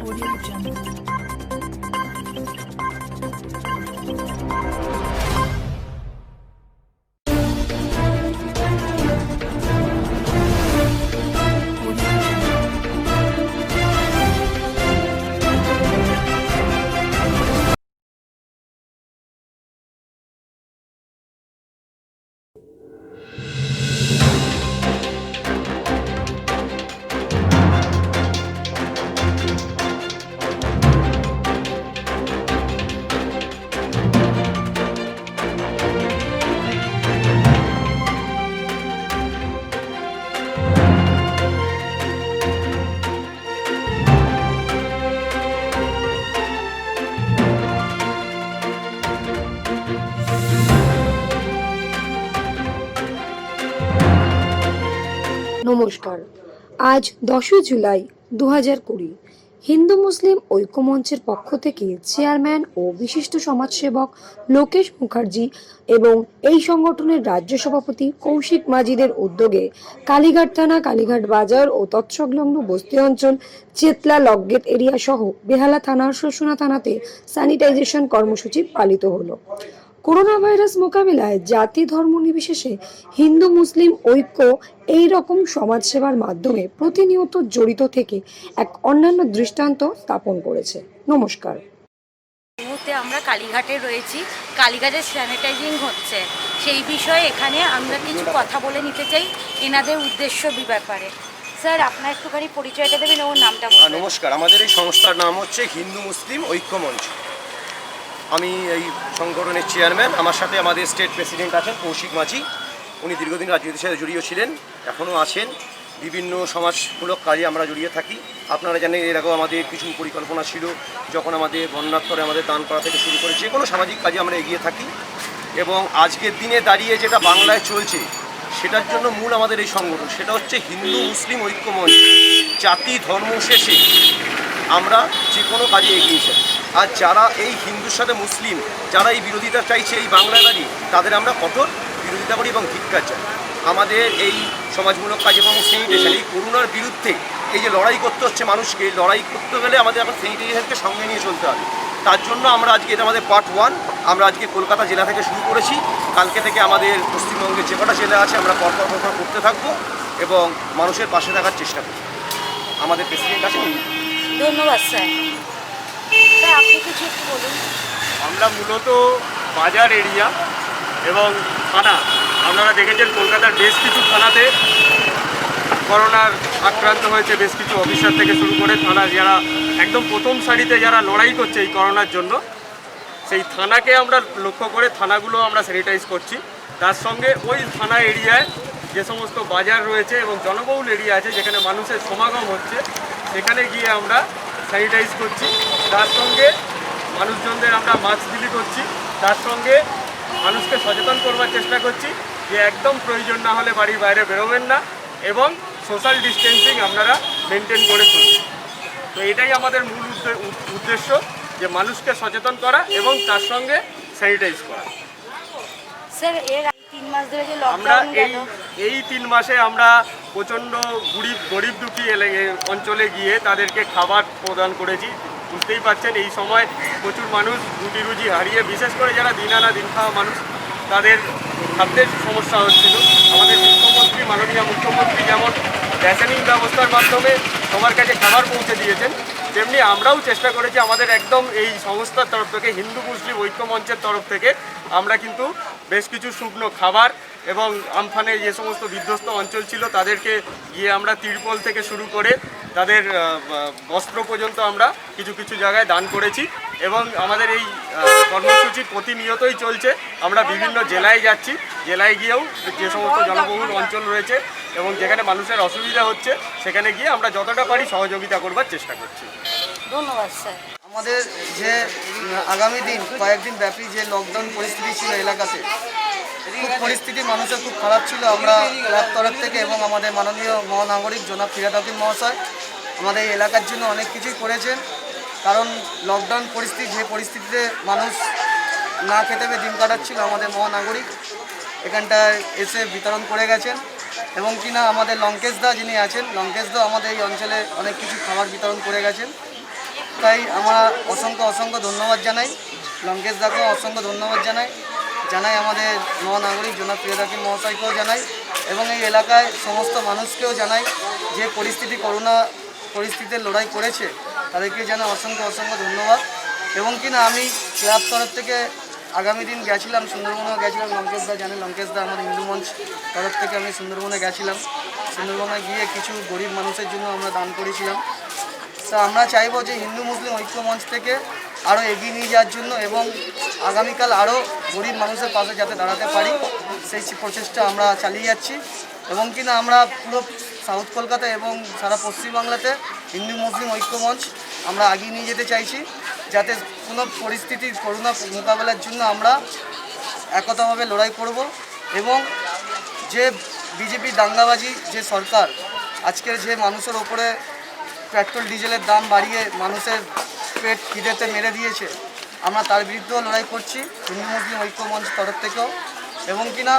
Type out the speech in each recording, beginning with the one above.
Audio Jungle. নমস্কার। আজ 10 জুলাই 2020 হিন্দু মুসলিম ঐক্যমঞ্চের পক্ষ থেকে চেয়ারম্যান ও বিশিষ্ট সমাজসেবক লোকেশ মুখার্জি এবং এই সংগঠনের রাজ্য সভাপতি কৌশিক মাজিদের উদ্যোগে কালীঘাট থানা, কালীঘাট বাজার ও তৎসংলগ্ন বস্তি অঞ্চল, চেতলা লকগেট এরিয়া সহ বেহালা থানার শোষণা থানাতে স্যানিটাইজেশন কর্মসূচি পালিত হলো। করোনা ভাইরাস মোকাবিলায় জাতি ধর্ম নির্বিশেষে হিন্দু মুসলিম ঐক্য এই রকম সমাজসেবার মাধ্যমে প্রতিনিয়ত জড়িত থেকে এক অন্যান্য দৃষ্টান্ত স্থাপন করেছে। নমস্কার। এই মুহূর্তে আমরা কালীঘাটে রয়েছি। কালীঘাটে স্যানিটাইজিং হচ্ছে, সেই বিষয়ে এখানে আমরা কিছু কথা বলে নিতে চাই এনাদের উদ্দেশ্য ব্যাপারে। স্যার, আপনার একটুখানি পরিচয়টা দেবেন ও নামটা বলবেন। নমস্কার, আমাদের এই সংস্থার নাম হচ্ছে হিন্দু মুসলিম ঐক্যমঞ্চ। আমি এই সংগঠনের চেয়ারম্যান। আমার সাথে আমাদের স্টেট প্রেসিডেন্ট আছেন কৌশিক মাঝি। উনি দীর্ঘদিন রাজনীতির সাথে জড়িয়ে ছিলেন, এখনও আছেন। বিভিন্ন সমাজমূলক কাজে আমরা জড়িয়ে থাকি। আপনারা জানেন এর আগেও আমাদের কিছু পরিকল্পনা ছিল, যখন আমাদের বন্যার পরে আমাদের দান করা থেকে শুরু করে যে কোনো সামাজিক কাজে আমরা এগিয়ে থাকি। এবং আজকের দিনে দাঁড়িয়ে যেটা বাংলায় চলছে সেটার জন্য মূল আমাদের এই সংগঠন, সেটা হচ্ছে হিন্দু মুসলিম ঐক্যমঞ্চ। জাতি ধর্ম শেষে আমরা যে কোনো কাজে এগিয়ে যাই। আর যারা এই হিন্দুর সাথে মুসলিম, যারা এই বিরোধিতা চাইছে এই বাংলায় দাঁড়িয়ে, তাদের আমরা কঠোর বিরোধিতা করি এবং ধিক্কার চাই। আমাদের এই সমাজমূলক কাজ এবং স্যানিটেশন, এই করোনার বিরুদ্ধে এই যে লড়াই করতে হচ্ছে মানুষকে, লড়াই করতে গেলে আমাদের এখন স্যানিটেশনকে সঙ্গে নিয়ে চলতে হবে। তার জন্য আমরা আজকে, এটা আমাদের পার্ট 1, আমরা আজকে কলকাতা জেলা থেকে শুরু করেছি। কালকে থেকে আমাদের পশ্চিমবঙ্গের যে কটা জেলা আছে আমরা পরপর করতে থাকবো এবং মানুষের পাশে থাকার চেষ্টা করব। আমাদের প্রেসিডেন্ট আছেন। ধন্যবাদ স্যার। স্যার, আপনি কিছু একটু বলুন। আমরা মূলত বাজার এরিয়া এবং থানা, আপনারা দেখেছেন কলকাতার বেশ কিছু থানাতে করোনার আক্রান্ত হয়েছে। বেশ কিছু অফিসার থেকে শুরু করে থানা, যারা একদম প্রথম সারিতে যারা লড়াই করছে এই করোনার জন্য, সেই থানাকে আমরা লক্ষ্য করে থানাগুলো আমরা স্যানিটাইজ করছি। তার সঙ্গে ওই থানা এরিয়ায় যে সমস্ত বাজার রয়েছে এবং জনবহুল এরিয়া আছে যেখানে মানুষের সমাগম হচ্ছে, সেখানে গিয়ে আমরা স্যানিটাইজ করছি। তার সঙ্গে মানুষজনদের আমরা মাস্ক বিলি করছি। তার সঙ্গে মানুষকে সচেতন করবার চেষ্টা করছি যে একদম প্রয়োজন না হলে বাড়ির বাইরে বেরোবেন না এবং সোশ্যাল ডিস্টেন্সিং আপনারা মেনটেন করে চলুন। তো এটাই আমাদের মূল উদ্দেশ্য, যে মানুষকে সচেতন করা এবং তার সঙ্গে স্যানিটাইজ করা। স্যার, এর 3 মাস ধরে যে আমরা লকডাউন এই 3 মাসে আমরা প্রচণ্ড গরিব দুঃখী অঞ্চলে গিয়ে তাদেরকে খাবার প্রদান করেছি। বুঝতেই পারছেন এই সময় প্রচুর মানুষ রুটি রুজি হারিয়ে, বিশেষ করে যারা দিন আনা দিন খাওয়া মানুষ, তাদের খাদ্যের সমস্যা হচ্ছিল। আমাদের মুখ্যমন্ত্রী, মাননীয় মুখ্যমন্ত্রী যেমন রেশনিং ব্যবস্থার মাধ্যমে সবার কাছে খাবার পৌঁছে দিয়েছেন, তেমনি আমরাও চেষ্টা করেছি আমাদের একদম এই সংস্থার তরফ থেকে, হিন্দু মুসলিম ঐক্যমঞ্চের তরফ থেকে আমরা কিন্তু বেশ কিছু শুকনো খাবার এবং আমফানে যে সমস্ত বিধ্বস্ত অঞ্চল ছিল তাদেরকে গিয়ে আমরা তিরপল থেকে শুরু করে তাদের বস্ত্র পর্যন্ত আমরা কিছু কিছু জায়গায় দান করেছি। এবং আমাদের এই কর্মসূচি প্রতিনিয়তই চলছে। আমরা বিভিন্ন জেলায় যাচ্ছি, জেলায় গিয়েও যে সমস্ত জনবহুল অঞ্চল রয়েছে এবং যেখানে মানুষের অসুবিধা হচ্ছে সেখানে গিয়ে আমরা যতটা পারি সহযোগিতা করবার চেষ্টা করছি। ধন্যবাদ স্যার। আমাদের যে আগামী দিন কয়েকদিন ব্যাপী যে লকডাউন পরিস্থিতি ছিল এলাকাতে, খুব পরিস্থিতি মানুষের খুব খারাপ ছিল। আমরা ক্লাব তরফ থেকে এবং আমাদের মাননীয় মহানাগরিক জনাব ফিরহাদ হাকিম মহাশয় আমাদের এই এলাকার জন্য অনেক কিছুই করেছেন। কারণ লকডাউন পরিস্থিতি, যে পরিস্থিতিতে মানুষ না খেতে পেয়ে দিন কাটাচ্ছিল, আমাদের মহানাগরিক এখানটায় এসে বিতরণ করে গেছেন। এবং কিনা আমাদের লঙ্কেশ দা যিনি আছেন, লঙ্কেশ দা আমাদের এই অঞ্চলে অনেক কিছু খাবার বিতরণ করে গেছেন। তাই আমরা অসংখ্য অসংখ্য ধন্যবাদ জানাই, লঙ্কেশ দাকেও অসংখ্য ধন্যবাদ জানাই আমাদের মহানাগরিক জনাব প্রিয়দাকে মহাশয়কেও জানাই এবং এই এলাকায় সমস্ত মানুষকেও জানাই যে করোনা পরিস্থিতিতে লড়াই করেছে তাদেরকে জানাই অসংখ্য অসংখ্য ধন্যবাদ। এবং কিনা আমি ক্লাব তরফ থেকে আগামী দিন গেছিলাম, সুন্দরবনেও গেছিলাম। লঙ্কেশ দা জানে, লঙ্কেশ দা আমাদের হিন্দু মঞ্চ তরফ থেকে আমি সুন্দরবনে গেছিলাম। সুন্দরবনে গিয়ে কিছু গরিব মানুষের জন্য আমরা দান করেছিলাম। তো আমরা চাইবো যে হিন্দু মুসলিম ঐক্য মঞ্চ থেকে আরও এগিয়ে নিয়ে যাওয়ার জন্য এবং আগামীকাল আরও গরিব মানুষের পাশে যাতে দাঁড়াতে পারি সেই প্রচেষ্টা আমরা চালিয়ে যাচ্ছি। এবং কিনা আমরা পুরো সাউথ কলকাতা এবং সারা পশ্চিমবাংলাতে হিন্দু মুসলিম ঐক্য মঞ্চ আমরা এগিয়ে নিয়ে যেতে চাইছি, যাতে কোনো পরিস্থিতি করোনা মোকাবেলার জন্য আমরা একতাভাবে লড়াই করব। এবং যে বিজেপি দাঙ্গাবাজি যে সরকার আজকের যে মানুষের ওপরে পেট্রোল ডিজেলের দাম বাড়িয়ে মানুষের পেট খিদেতে মেরে দিয়েছে, আমরা তার বিরুদ্ধেও লড়াই করছি হিন্দু মুসলিম ঐক্য মঞ্চ তরফ থেকেও। এবং কিনা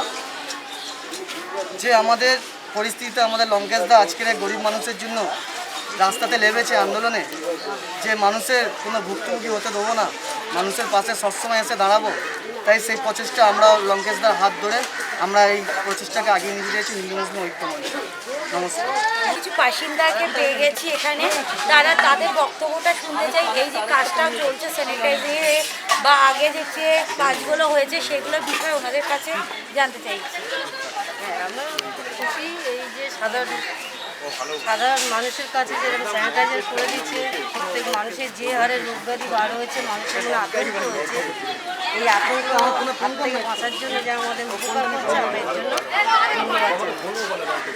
যে আমাদের পরিস্থিতিতে আমাদের লঙ্কেশ দা আজকের এক গরিব মানুষের জন্য রাস্তাতে নেমেছে আন্দোলনে, যে মানুষের কোনো ভুক্তভোগী হতে দেবো না, মানুষের পাশে সবসময় এসে দাঁড়াবো। তাই সেই প্রচেষ্টা আমরা লঙ্কেশ দার হাত ধরে আমরা এই প্রচেষ্টাকে আগিয়ে নিয়ে যাচ্ছি হিন্দু মুসলিম ঐক্য মঞ্চ। নমস্কার। কিছু বাসিন্দাকে পেয়ে গেছি এখানে, তারা তাদের বক্তব্যটা শুনতে চাই। এই যে কাজটা চলছে স্যানিটাইজিংয়ে বা আগে যে কাজগুলো হয়েছে সেগুলোর বিষয়ে ওনাদের কাছে জানতে চাইছি। হ্যাঁ, আমরা খুশি এই যে সাধারণ মানুষের কাছে যেরকম স্যানিটাইজার করে দিচ্ছে, প্রত্যেক মানুষের যে হারে রোগব্যাধি বার হয়েছে, মানুষের মনে আতঙ্ক হয়েছে, এই আতঙ্ক হাত থেকে বাঁচার জন্য যে আমাদের উপকার হচ্ছে, আমরা এর জন্য ধন্যবাদ জানাই।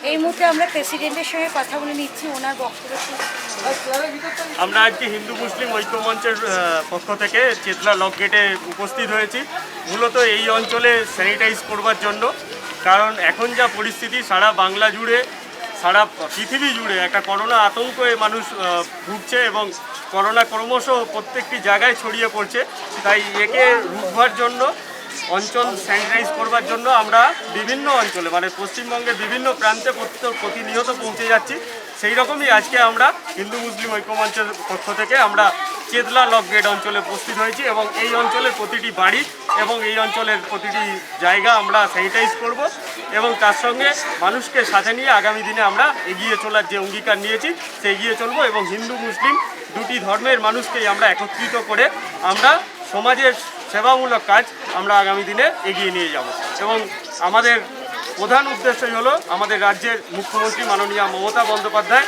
এই মুহূর্তে আমরা প্রেসিডেন্টের সঙ্গে কথা বলে নিচ্ছি, ওনার বক্তব্য শুনছি। আমরা আজকে হিন্দু মুসলিম ঐক্য মঞ্চের পক্ষ থেকে চেতলা লক গেটে উপস্থিত হয়েছি মূলত এই অঞ্চলে স্যানিটাইজ করবার জন্য। কারণ এখন যা পরিস্থিতি সারা বাংলা জুড়ে, সারা পৃথিবী জুড়ে একটা করোনা আতঙ্কে মানুষ ভুগছে এবং করোনা ক্রমশ প্রত্যেকটি জায়গায় ছড়িয়ে পড়ছে। তাই একে রুখবার জন্য, অঞ্চল স্যানিটাইজ করবার জন্য আমরা বিভিন্ন অঞ্চলে মানে পশ্চিমবঙ্গের বিভিন্ন প্রান্তে প্রতিনিয়ত পৌঁছে যাচ্ছি। সেই রকমই আজকে আমরা হিন্দু মুসলিম ঐক্য মঞ্চের পক্ষ থেকে আমরা চেতলা লক গেট অঞ্চলে উপস্থিত হয়েছি এবং এই অঞ্চলের প্রতিটি বাড়ি এবং এই অঞ্চলের প্রতিটি জায়গা আমরা স্যানিটাইজ করব এবং তার সঙ্গে মানুষকে সাথে নিয়ে আগামী দিনে আমরা এগিয়ে চলার যে অঙ্গীকার নিয়েছি সে এগিয়ে চলবো এবং হিন্দু মুসলিম দুটি ধর্মের মানুষকেই আমরা একত্রিত করে আমরা সমাজের সেবামূলক কাজ আমরা আগামী দিনে এগিয়ে নিয়ে যাব। এবং আমাদের প্রধান উদ্দেশ্যই হলো আমাদের রাজ্যের মুখ্যমন্ত্রী মাননীয় মমতা বন্দ্যোপাধ্যায়,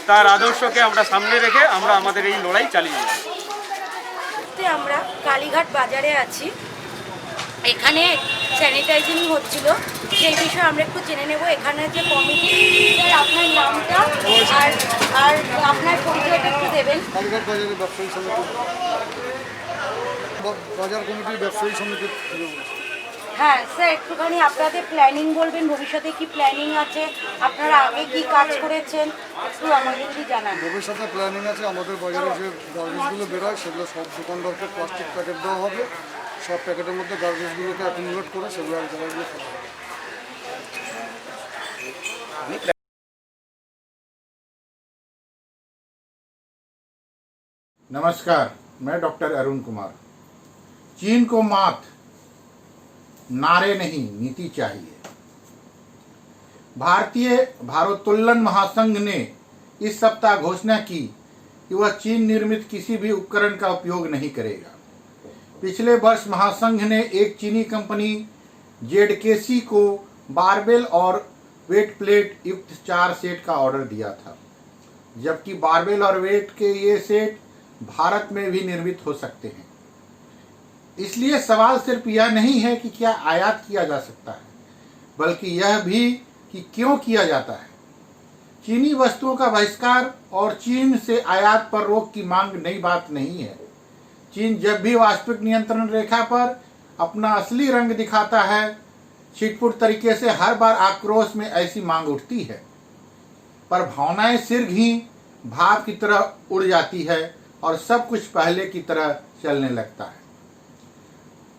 তার আদর্শকে আমরা সামনে রেখে আমরা আমাদের এই লড়াই চালিয়ে যাব। আমরা কালীঘাট বাজারে আছি, এখানে স্যানিটাইজিং হচ্ছিল, সেই বিষয়ে আমরা একটু জেনে নেব। এখানে যে কমিটি, আপনার নামটা আর আপনার পরিচয়টা একটু দেবেন। কালীঘাট বাজারের ব্যবসায়ী সমিতি, বাজার কমিটির ব্যবসায়ী সমিতি। হ্যাঁ স্যার, একটুখানি আপনাদের প্ল্যানিং বলবেন, ভবিষ্যতে কি প্ল্যানিং আছে, আপনারা আগে কি কাজ করেছেন একটু আমাদের যদি জানান। ভবিষ্যতে প্ল্যানিং আছে, আমাদের বাজারে যে গার্বেজগুলো বেরোয় সেগুলো সব দোকানদারকে প্লাস্টিক প্যাকেট দেওয়া হবে, সব প্যাকেটের মধ্যে গার্বেজগুলোকে অ্যাকুমুলেট করে সেগুলো এক জায়গায় গিয়ে ফেলা হবে। नमस्कार, मैं डॉक्टर अरुण कुमार। चीन को मात, नारे नहीं नीति चाहिए। भारतीय भारोत्तोलन महासंघ ने इस सप्ताह घोषणा की कि वह चीन निर्मित किसी भी उपकरण का उपयोग नहीं करेगा। पिछले वर्ष महासंघ ने एक चीनी कंपनी जेडकेसी को बारबेल और वेट प्लेट युक्त 4 सेट का ऑर्डर दिया था, जबकि बारबेल और वेट के ये सेट भारत में भी निर्मित हो सकते हैं। इसलिए सवाल सिर्फ यह नहीं है कि क्या आयात किया जा सकता है, बल्कि यह भी कि क्यों किया जाता है। चीनी वस्तुओं का बहिष्कार और चीन से आयात पर रोक की मांग नई बात नहीं है। चीन जब भी वास्तविक नियंत्रण रेखा पर अपना असली रंग दिखाता है, छिटपुट तरीके से हर बार आक्रोश में ऐसी मांग उठती है, पर भावनाएं शीघ्र ही भाव की तरह उड़ जाती है और सब कुछ पहले की तरह चलने लगता है।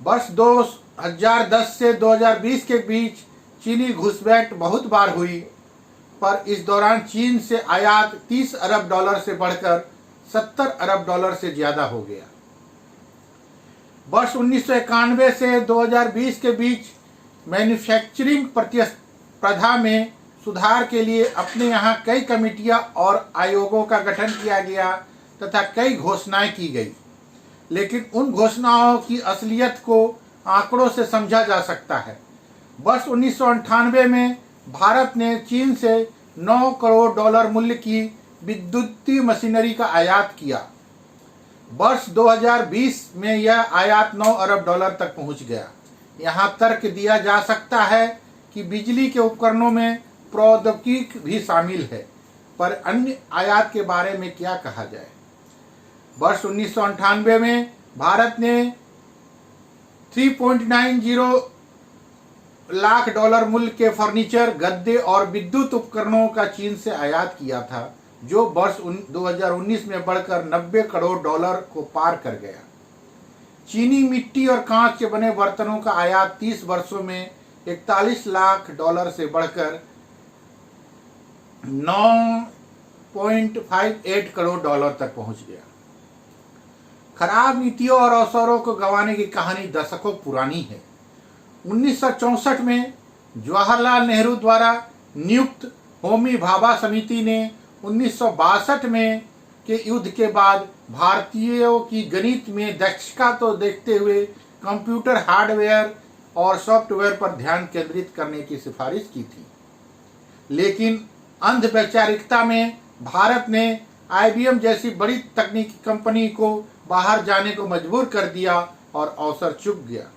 वर्ष 2010 से 2020 के बीच चीनी घुसपैठ बहुत बार हुई, पर इस दौरान चीन से आयात 30 अरब डॉलर से बढ़कर 70 अरब डॉलर से ज्यादा हो गया। वर्ष 1991 से 2020 के बीच मैन्युफैक्चरिंग प्रतिस्पर्धा में सुधार के लिए अपने यहाँ कई कमेटियां और आयोगों का गठन किया गया तथा कई घोषणाएं की गई, लेकिन उन घोषणाओं की असलियत को आंकड़ों से समझा जा सकता है। वर्ष 1998 में भारत ने चीन से 9 करोड़ डॉलर मूल्य की विद्युतीय मशीनरी का आयात किया। वर्ष 2020 में यह आयात 9 अरब डॉलर तक पहुंच गया। यहाँ तर्क दिया जा सकता है कि बिजली के उपकरणों में प्रौद्योगिकी भी शामिल है, पर अन्य आयात के बारे में क्या कहा जाए। वर्ष 1998 में भारत ने 3.90 लाख डॉलर मूल्य के फर्नीचर, गद्दे और विद्युत उपकरणों का चीन से आयात किया था, जो वर्ष 2019 में बढ़कर 90 करोड़ डॉलर को पार कर गया। चीनी मिट्टी और कांच के बने बर्तनों का आयात 30 वर्षों में 41 लाख डॉलर से बढ़कर 9.58 करोड़ डॉलर तक पहुंच गया। खराब नीतियों और अवसरों को गंवाने की कहानी दशकों पुरानी है। 1964 में जवाहरलाल नेहरू द्वारा नियुक्त होमी भाभा समिति ने 1962 में के युद्ध के बाद भारतीयों की गणित में दक्षता तो देखते हुए कंप्यूटर हार्डवेयर और सॉफ्टवेयर पर ध्यान केंद्रित करने की सिफारिश की थी, लेकिन अंध वैचारिकता में भारत ने IBM जैसी बड़ी तकनीकी कंपनी को बाहर जाने को मजबूर कर दिया और अवसर चूक गया।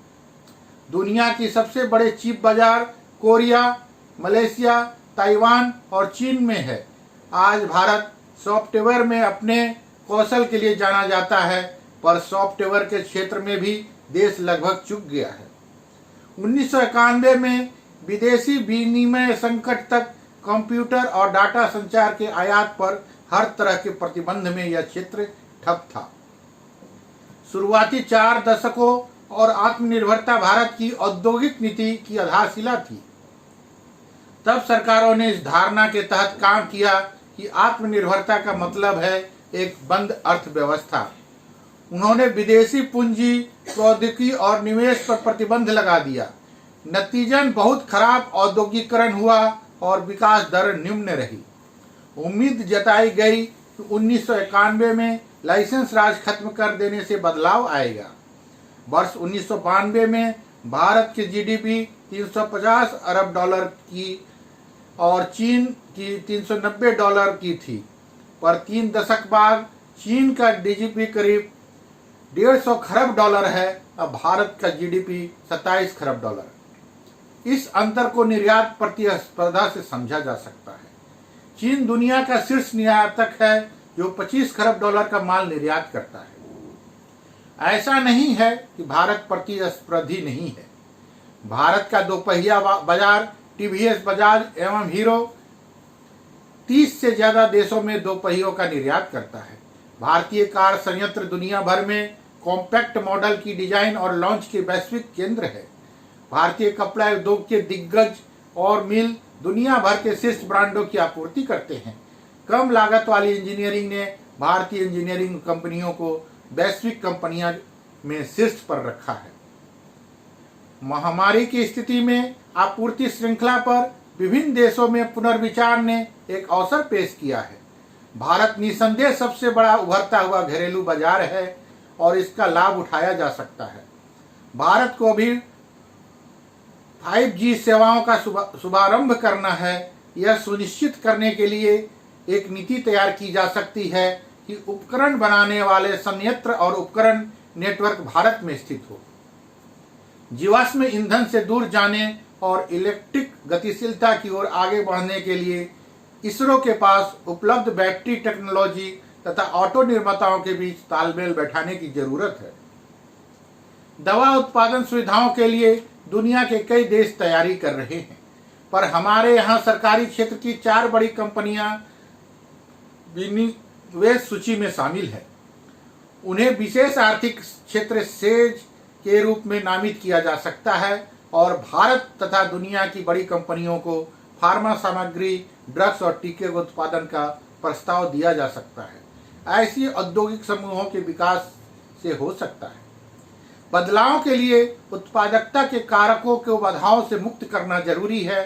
दुनिया की सबसे बड़े चिप बाजार कोरिया, मलेशिया, ताइवान और चीन में है। आज भारत सॉफ्टवेयर में अपने कौशल के लिए जाना जाता है, पर सॉफ्टवेयर के क्षेत्र में भी देश लगभग चूक गया है। 1991 में विदेशी विनिमय संकट तक कंप्यूटर और डाटा संचार के आयात पर हर तरह के प्रतिबंध में यह क्षेत्र ठप था। शुरुआती 4 दशकों और आत्मनिर्भरता भारत की औद्योगिक नीति की आधारशिला थी। तब सरकारों ने इस धारणा के तहत काम किया कि आत्मनिर्भरता का मतलब है एक बंद अर्थव्यवस्था। उन्होंने विदेशी पूंजी, प्रौद्योगिकी और निवेश पर प्रतिबंध लगा दिया। नतीजन बहुत खराब औद्योगिकरण हुआ और विकास दर निम्न रही। उम्मीद जताई गई कि 1991 में लाइसेंस राज खत्म कर देने से बदलाव आएगा। वर्ष 1992 में भारत की GDP 350 अरब डॉलर की और चीन की 390 डॉलर की थी, पर 3 दशक बाद चीन का GDP करीब 150 खरब डॉलर है। अब भारत का GDP 27 खरब डॉलर। इस अंतर को निर्यात प्रतिस्पर्धा से समझा जा सकता है। चीन दुनिया का शीर्ष निर्यातक है जो 25 खरब डॉलर का माल निर्यात करता है। ऐसा नहीं है कि भारत प्रतिस्पर्धी नहीं है। भारत का दोपहिया बाजार TVS, बजाज एवं हीरो 30 से ज्यादा देशों में दोपहियों का निर्यात करता है। भारतीय कार संयंत्र दुनिया भर में कॉम्पैक्ट मॉडल की डिजाइन और लॉन्च के वैश्विक केंद्र है। भारतीय कपड़ा उद्योग के दिग्गज और मिल दुनिया भर के शीर्ष ब्रांडों की आपूर्ति करते हैं। कम लागत वाली इंजीनियरिंग ने भारतीय इंजीनियरिंग कंपनियों को वैश्विक कंपनियों में शीर्ष पर रखा है। महामारी की स्थिति में आपूर्ति श्रृंखला पर विभिन्न देशों में पुनर्विचार ने एक अवसर पेश किया है। भारत निसंदेह सबसे बड़ा उभरता हुआ घरेलू बाजार है और इसका लाभ उठाया जा सकता है। भारत को अभी 5G सेवाओं का शुभारंभ करना है। यह सुनिश्चित करने के लिए एक नीति तैयार की जा सकती है कि कि उपकरण बनाने वाले संयंत्र और उपकरण नेटवर्क भारत में स्थित हो। जीवाश्म ईंधन से दूर जाने और इलेक्ट्रिक गतिशीलता की ओर आगे बढ़ने के लिए इसरो के पास उपलब्ध बैटरी टेक्नोलॉजी तथा ऑटो निर्माताओं के बीच तालमेल बैठाने की जरूरत है। दवा उत्पादन सुविधाओं के लिए दुनिया के कई देश तैयारी कर रहे हैं, पर हमारे यहाँ सरकारी क्षेत्र की 4 बड़ी कंपनियां विनिवेश सूची में शामिल है। उन्हें विशेष आर्थिक क्षेत्र सेज के रूप में नामित किया जा सकता है और भारत तथा दुनिया की बड़ी कंपनियों को फार्मा सामग्री, ड्रग्स और टीके के उत्पादन का प्रस्ताव दिया जा सकता है। ऐसी औद्योगिक समूहों के विकास से हो सकता है। बदलाव के लिए उत्पादकता के कारकों को बाधाओं से मुक्त करना जरूरी है।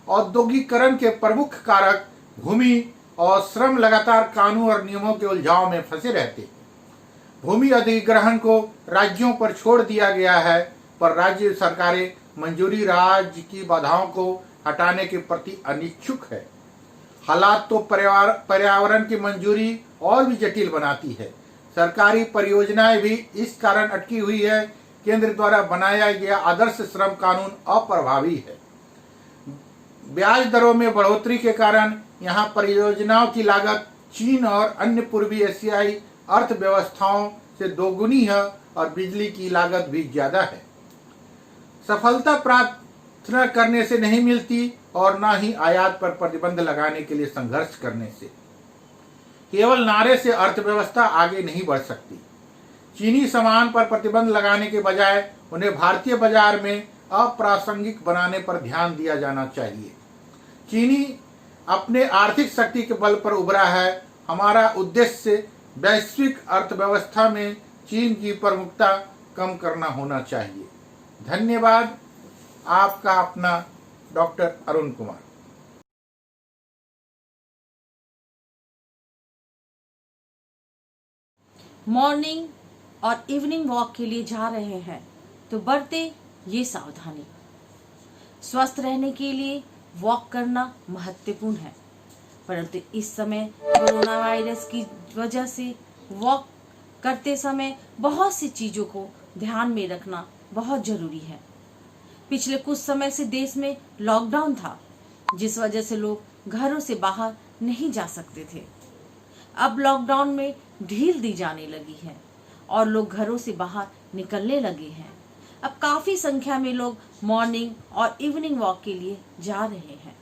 औद्योगिकरण के प्रमुख कारक भूमि और श्रम लगातार कानून और नियमों के उलझाव में फंसे रहते हैं। भूमि अधिग्रहण को राज्यों पर छोड़ दिया गया है, पर राज्य सरकारें मंजूरी राज्य की बाधाओं को हटाने के प्रति अनिच्छुक है। हालात तो पर्यावरण की मंजूरी और भी जटिल बनाती है। सरकारी परियोजनाएं भी इस कारण अटकी हुई है। केंद्र द्वारा बनाया गया आदर्श श्रम कानून अप्रभावी है। ब्याज दरों में बढ़ोतरी के कारण यहाँ परियोजनाओं की लागत चीन और अन्य पूर्वी एशियाई अर्थव्यवस्थाओं से दोगुनी है और बिजली की लागत भी ज्यादा है। सफलता प्रार्थना करने से नहीं मिलती और न ही आयात पर प्रतिबंध लगाने के लिए संघर्ष करने से। केवल नारे से अर्थव्यवस्था आगे नहीं बढ़ सकती। चीनी सामान पर प्रतिबंध लगाने के बजाय उन्हें भारतीय बाजार में अप्रासंगिक बनाने पर ध्यान दिया जाना चाहिए। चीनी अपने आर्थिक शक्ति के बल पर उभरा है। हमारा उद्देश्य वैश्विक अर्थव्यवस्था में चीन की प्रमुखता कम करना होना चाहिए। धन्यवाद। आपका अपना डॉक्टर अरुण कुमार। मॉर्निंग और इवनिंग वॉक के लिए जा रहे हैं तो बरते ये सावधानी। स्वस्थ रहने के लिए वॉक करना महत्वपूर्ण है, परंतु इस समय कोरोना वायरस की वजह से वॉक करते समय बहुत सी चीजों को ध्यान में रखना बहुत जरूरी है। पिछले कुछ समय से देश में लॉकडाउन था, जिस वजह से लोग घरों से बाहर नहीं जा सकते थे। अब लॉकडाउन में ढील दी जाने लगी है और लोग घरों से बाहर निकलने लगे हैं। अब काफी संख्या में लोग मॉर्निंग और इवनिंग वॉक के लिए जा रहे हैं।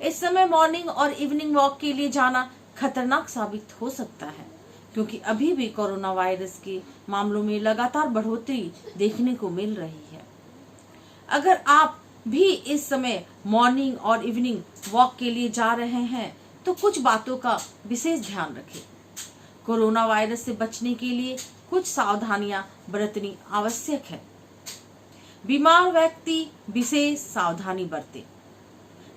इस समय मॉर्निंग और इवनिंग वॉक के लिए जाना खतरनाक साबित हो सकता है, क्योंकि अभी भी कोरोना वायरस के मामलों में लगातार बढ़ोतरी देखने को मिल रही है। अगर आप भी इस समय मॉर्निंग और इवनिंग वॉक के लिए जा रहे हैं तो कुछ बातों का विशेष ध्यान रखें। कोरोना वायरस से बचने के लिए कुछ सावधानियां बरतनी आवश्यक है। बीमार व्यक्ति विशेष सावधानी बरते।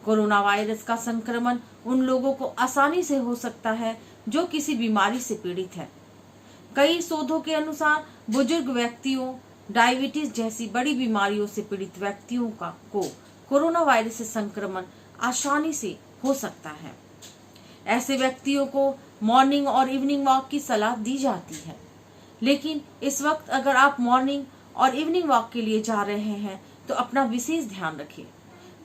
कोरोना वायरस का संक्रमण उन लोगों को आसानी से हो सकता है जो किसी बीमारी से पीड़ित है। कई शोधों के अनुसार बुजुर्ग व्यक्तियों, डायबिटीज जैसी बड़ी बीमारियों से पीड़ित व्यक्तियों को कोरोना वायरस से संक्रमण आसानी से हो सकता है। ऐसे व्यक्तियों को मॉर्निंग और इवनिंग वॉक की सलाह दी जाती है, लेकिन इस वक्त अगर आप मॉर्निंग और इवनिंग वॉक के लिए जा रहे हैं तो अपना विशेष ध्यान रखें।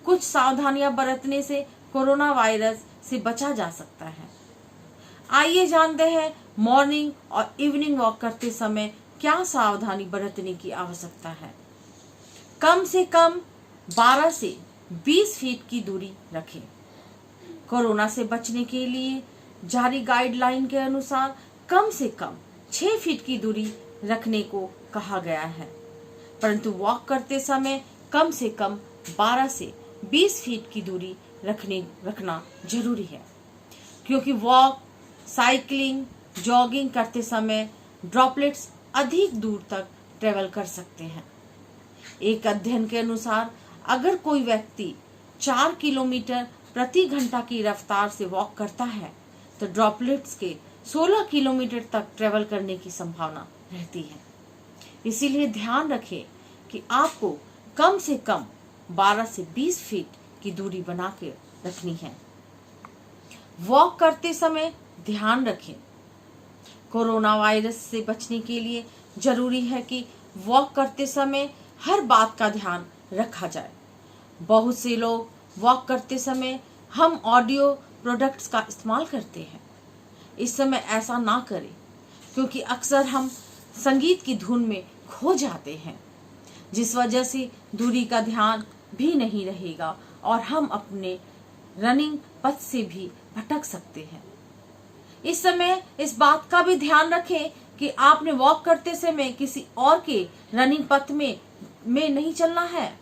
कुछ सावधानियां बरतने से कोरोना वायरस से बचा जा सकता है। आइए जानते हैं मॉर्निंग और इवनिंग वॉक करते समय क्या सावधानी बरतने की आवश्यकता है। कम से कम 12 से 20 फीट की दूरी रखें। कोरोना से बचने के लिए जारी गाइडलाइन के अनुसार कम से कम 6 फीट की दूरी रखने को कहा गया है, परंतु वॉक करते समय कम से कम 12 से 20 फीट की दूरी रखना जरूरी है, क्योंकि वॉक, साइकिलिंग, जॉगिंग करते समय ड्रॉपलेट्स अधिक दूर तक ट्रेवल कर सकते हैं। एक अध्ययन के अनुसार अगर कोई व्यक्ति 4 किलोमीटर प्रति घंटा की रफ्तार से वॉक करता है तो ड्रॉपलेट्स के 16 किलोमीटर तक ट्रेवल करने की संभावना रहती है। इसीलिए ध्यान रखें कि आपको कम से कम 12 से 20 फीट की दूरी बना के रखनी है। वॉक करते समय ध्यान रखें कोरोना वायरस से बचने के लिए जरूरी है कि वॉक करते समय हर बात का ध्यान रखा जाए। बहुत से लोग वॉक करते समय हम ऑडियो प्रोडक्ट्स का इस्तेमाल करते हैं। इस समय ऐसा ना करें, क्योंकि अक्सर हम संगीत की धुन में खो जाते हैं, जिस वजह से दूरी का ध्यान भी नहीं रहेगा और हम अपने रनिंग पथ से भी भटक सकते हैं। इस समय इस बात का भी ध्यान रखें कि आपने वॉक करते समय किसी और के रनिंग पथ में नहीं चलना है।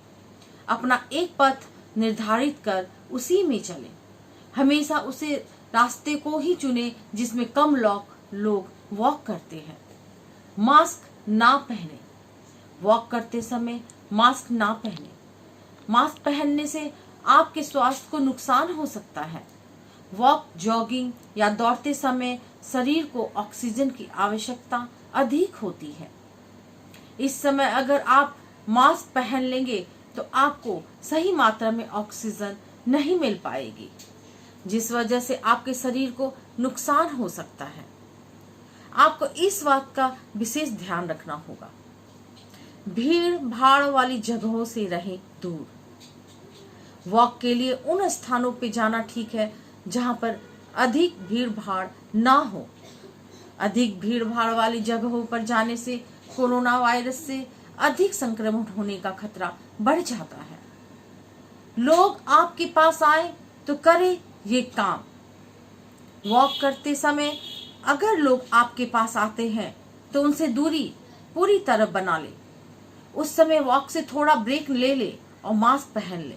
अपना एक पथ निर्धारित कर उसी में चलें। हमेशा उसे रास्ते को ही चुने जिसमें कम लोग वॉक करते हैं। मास्क ना पहने, वॉक करते समय मास्क ना पहने। मास्क पहनने से आपके स्वास्थ्य को नुकसान हो सकता है। वॉक, जॉगिंग या दौड़ते समय शरीर को ऑक्सीजन की आवश्यकता अधिक होती है। इस समय अगर आप मास्क पहन लेंगे तो आपको सही मात्रा में ऑक्सीजन नहीं मिल पाएगी, जिस वजह से आपके शरीर को नुकसान हो सकता है। आपको इस बात का विशेष ध्यान रखना होगा। भीड़ भाड़ वाली जगहों से रहें दूर। वॉक के लिए उन स्थानों पे जाना ठीक है जहां पर अधिक भीड़ भाड़ ना हो। अधिक भीड़ भाड़ वाली जगहों पर जाने से कोरोना वायरस से अधिक संक्रमण होने का खतरा बढ़ जाता है। लोग आपके पास आए तो करें ये काम। वॉक करते समय अगर लोग आपके पास आते हैं तो उनसे दूरी पूरी तरह बना ले। उस समय वॉक से थोड़ा ब्रेक ले ले और मास्क पहन ले।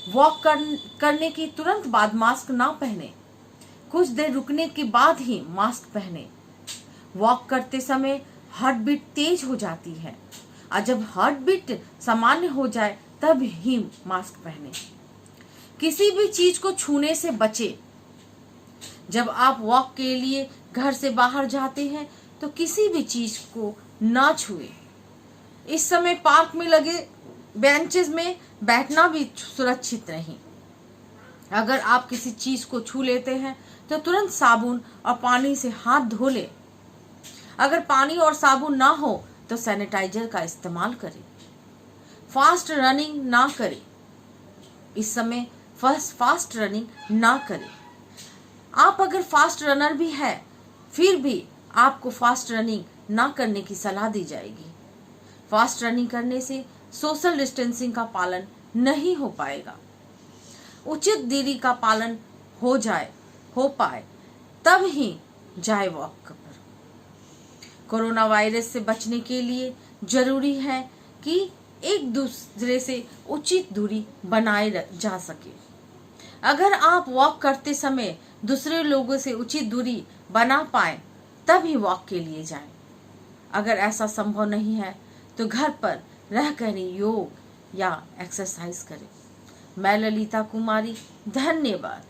वॉक करने की तुरंत बाद मास्क ना पहने, कुछ देर रुकने के बाद ही मास्क पहने। वॉक करते समय हार्ट बीट तेज हो जाती है और जब हार्ट बीट सामान्य हो जाए तब ही मास्क पहने। किसी भी चीज को छूने से बचे। जब आप वॉक के लिए घर से बाहर जाते हैं तो किसी भी चीज को ना छुए। इस समय पार्क में लगे बेंचेस में बैठना भी सुरक्षित नहीं। अगर आप किसी चीज को छू लेते हैं तो तुरंत साबुन और पानी से हाथ धो ले। अगर पानी और साबुन ना हो तो सैनिटाइजर का इस्तेमाल करें। फास्ट रनिंग ना करें। इस समय फास्ट रनिंग ना करें। आप अगर फास्ट रनर भी है फिर भी आपको फास्ट रनिंग ना करने की सलाह दी जाएगी। फास्ट रनिंग करने से सोशल डिस्टेंसिंग का पालन नहीं हो पाएगा। उचित दूरी का पालन हो पाए तब ही जाए वॉक पर। कोरोना वायरस से बचने के लिए जरूरी है कि एक दूसरे से उचित दूरी बनाए जा सके। अगर आप वॉक करते समय दूसरे लोगों से उचित दूरी बना पाए तब ही वॉक के लिए जाएं। अगर ऐसा संभव नहीं है तो घर पर रहकर योग या एक्सरसाइज करें। मैं ललिता कुमारी, धन्यवाद।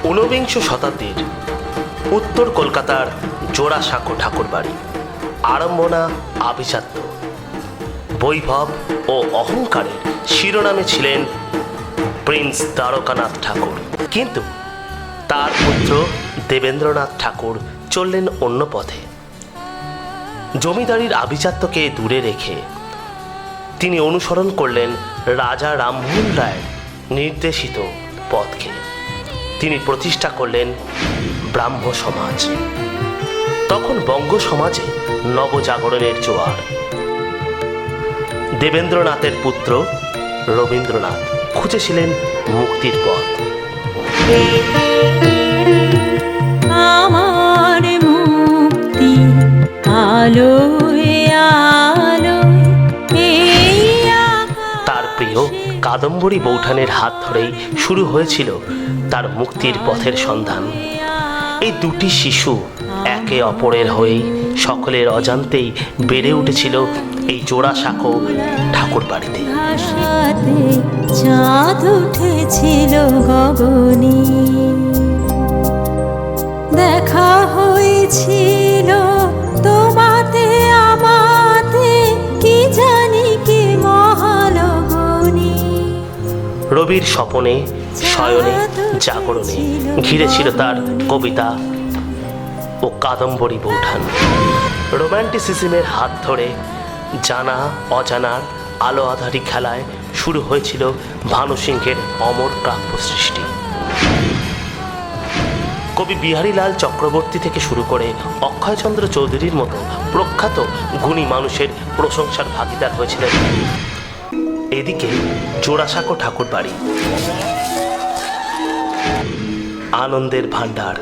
ঊনবিংশ শতাব্দীর উত্তর কলকাতার জোড়াসাঁকো ঠাকুরবাড়ি আড়ম্বনা আভিজাত্য বৈভব ও অহংকারের শিরোনামে ছিলেন প্রিন্স দ্বারকানাথ ঠাকুর। কিন্তু তার পুত্র দেবেন্দ্রনাথ ঠাকুর চললেন অন্য পথে। জমিদারির আভিজাত্যকে দূরে রেখে তিনি অনুসরণ করলেন রাজা রামমোহন রায়ের নির্দেশিত পথকে। তিনি প্রতিষ্ঠা করলেন ব্রাহ্ম সমাজ। তখন বঙ্গ সমাজে নবজাগরণের জোয়ার। দেবেন্দ্রনাথের পুত্র রবীন্দ্রনাথ খুঁজেছিলেন মুক্তির পথ। আমার মুক্তি আলো আলো। তার প্রিয় কাদম্বরী বৌঠানের হাত ধরেই শুরু হয়েছিল তার মুক্তির পথের সন্ধান। এই দুটি শিশু একে অপরের হয়ে সকলের অজান্তেই বেড়ে উঠেছিল এই জোড়াসাঁকো ঠাকুর বাড়িতে। ভাষাতে চাঁদ উঠেছিল গগনে, দেখা হয়েছিল তোমাতে আমাতে, কি জানি কি মহালগনে। রবির স্বপনে, শয়নে, জাগরণে ঘিরে ছিল তার কবিতা ও কাদম্বরী বৌঠান। রোম্যান্টিসিজমের হাত ধরে জানা অজানার আলো আধারি খেলায় শুরু হয়েছিল ভানু সিংহের অমর কাব্য সৃষ্টি। কবি বিহারীলাল চক্রবর্তী থেকে শুরু করে অক্ষয়চন্দ্র চৌধুরীর মতো প্রখ্যাত গুণী মানুষের প্রশংসার ভাগিদার হয়েছিলেন। এদিকে জোড়াসাঁকো ঠাকুর বাড়ি আনন্দের ভাণ্ডার,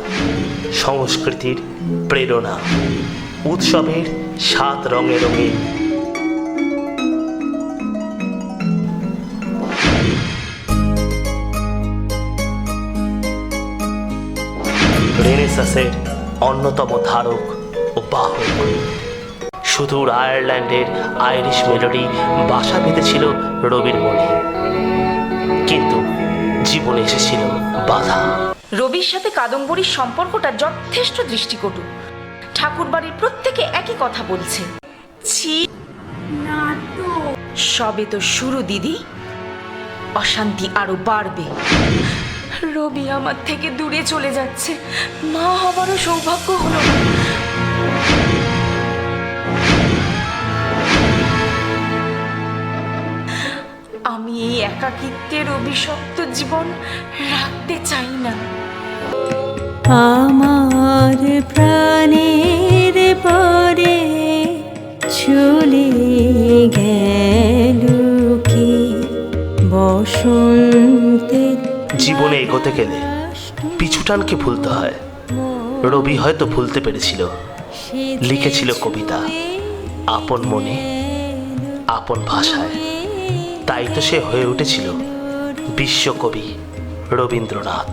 সংস্কৃতির প্রেরণা, উৎসবের 7 রঙে রঙিন। রেনেসাঁসের অন্যতম ধারক ও বাহক। সুদূর আয়ারল্যান্ডের আইরিশ মেলোডি বাসা বেঁধেছিল রবির মনে, কিন্তু জীবনে এসেছিল বাধা। রবির সাথে কাদম্বরীর সম্পর্কটা যথেষ্ট দৃষ্টিকটু। ঠাকুর বাড়ির প্রত্যেকে একই কথা বলছে। ছি, সবে তো শুরু দিদি, অশান্তি আরো বাড়বে। রবি আমার থেকে দূরে চলে যাচ্ছে, মা হবারও সৌভাগ্য হলো না। আমি এই একাকিত্বের অভিশপ্ত জীবন রাখতে চাই না। আমার প্রাণের পরে চলে গেল কি বসন্তের। জীবনে এগোতে গেলে পিছুটানকে ভুলতে হয়। রবি হয়তো ভুলতে পেরেছিল, লিখেছিল কবিতা আপন মনে, আপন ভাষায়। তাই তো সে হয়ে উঠেছিল বিশ্বকবি রবীন্দ্রনাথ।